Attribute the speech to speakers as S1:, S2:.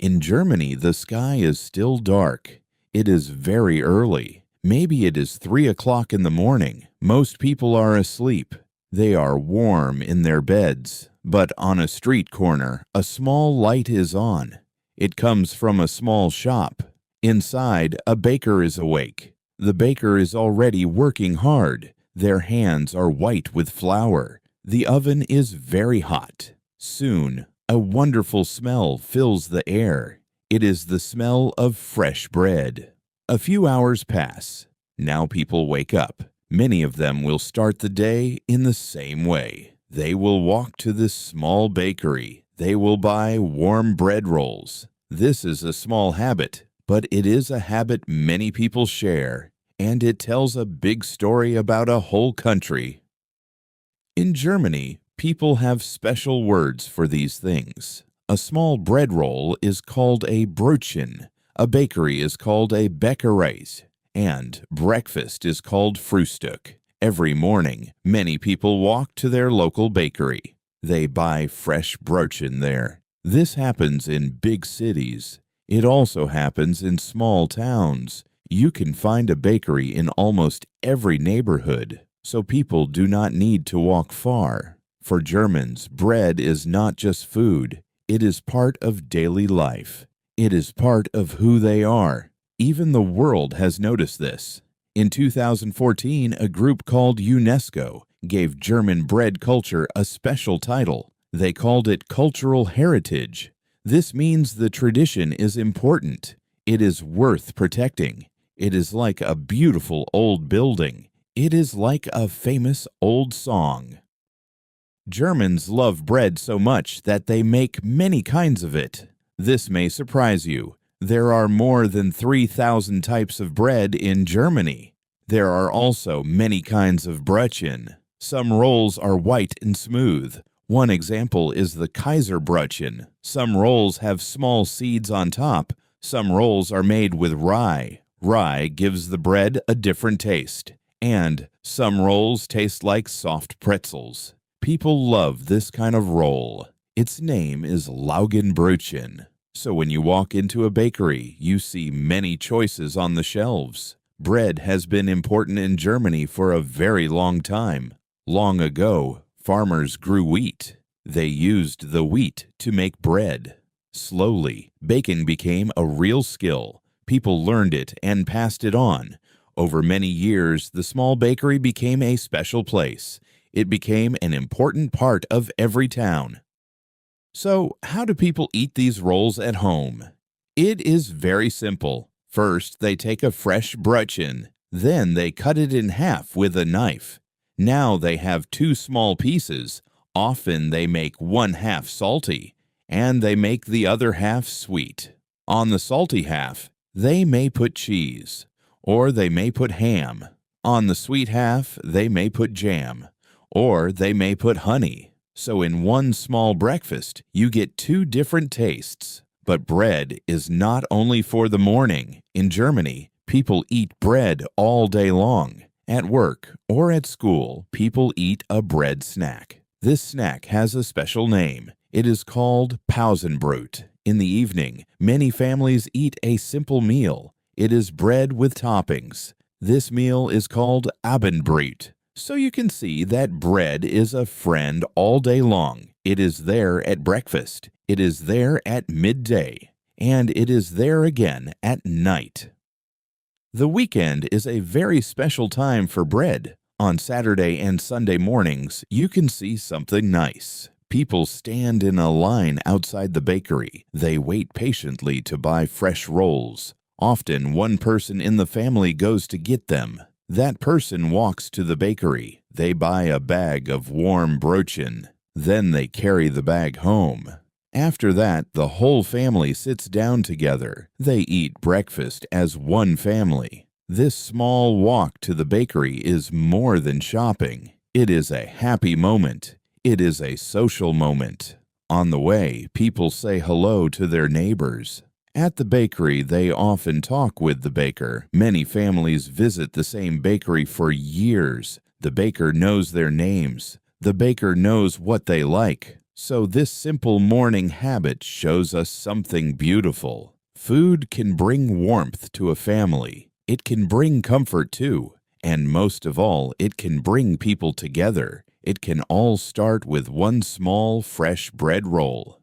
S1: In Germany, the sky is still dark. It is very early. Maybe it is 3 o'clock in the morning. Most people are asleep. They are warm in their beds. But on a street corner, a small light is on. It comes from a small shop. Inside, a baker is awake. The baker is already working hard. Their hands are white with flour. The oven is very hot. Soon, a wonderful smell fills the air. It is the smell of fresh bread. A few hours pass. Now people wake up. Many of them will start the day in the same way. They will walk to this small bakery. They will buy warm bread rolls. This is a small habit, but it is a habit many people share, and it tells a big story about a whole country. In Germany, people have special words for these things. A small bread roll is called a Brötchen, a bakery is called a Bäckerei, and breakfast is called Frühstück. Every morning, many people walk to their local bakery. They buy fresh Brötchen there. This happens in big cities. It also happens in small towns. You can find a bakery in almost every neighborhood, so people do not need to walk far. For Germans, bread is not just food. It is part of daily life. It is part of who they are. Even the world has noticed this. In 2014, a group called UNESCO gave German bread culture a special title. They called it cultural heritage. This means the tradition is important. It is worth protecting. It is like a beautiful old building. It is like a famous old song. Germans love bread so much that they make many kinds of it. This may surprise you. There are more than 3,000 types of bread in Germany. There are also many kinds of Brötchen. Some rolls are white and smooth. One example is the Kaiserbrötchen. Some rolls have small seeds on top. Some rolls are made with rye. Rye gives the bread a different taste. And some rolls taste like soft pretzels. People love this kind of roll. Its name is Laugenbrötchen. So when you walk into a bakery, you see many choices on the shelves. Bread has been important in Germany for a very long time. Long ago, farmers grew wheat. They used the wheat to make bread. Slowly, baking became a real skill. People learned it and passed it on. Over many years, the small bakery became a special place. It became an important part of every town. So, how do people eat these rolls at home? It is very simple. First, they take a fresh Brötchen. Then they cut it in half with a knife. Now they have two small pieces. Often they make one half salty, and they make the other half sweet. On the salty half, they may put cheese, or they may put ham. On the sweet half, they may put jam, or they may put honey. So in one small breakfast, you get two different tastes. But bread is not only for the morning. In Germany, people eat bread all day long. At work or at school, people eat a bread snack. This snack has a special name. It is called Pausenbrot. In the evening, many families eat a simple meal. It is bread with toppings. This meal is called Abendbrot. So you can see that bread is a friend all day long. It is there at breakfast. It is there at midday. And it is there again at night. The weekend is a very special time for bread. On Saturday and Sunday mornings, you can see something nice. People stand in a line outside the bakery. They wait patiently to buy fresh rolls. Often, one person in the family goes to get them. That person walks to the bakery. They buy a bag of warm Brötchen. Then they carry the bag home. After that, the whole family sits down together. They eat breakfast as one family. This small walk to the bakery is more than shopping. It is a happy moment. It is a social moment. On the way, people say hello to their neighbors. At the bakery, they often talk with the baker. Many families visit the same bakery for years. The baker knows their names. The baker knows what they like. So this simple morning habit shows us something beautiful. Food can bring warmth to a family. It can bring comfort too. And most of all, it can bring people together. It can all start with one small, fresh bread roll.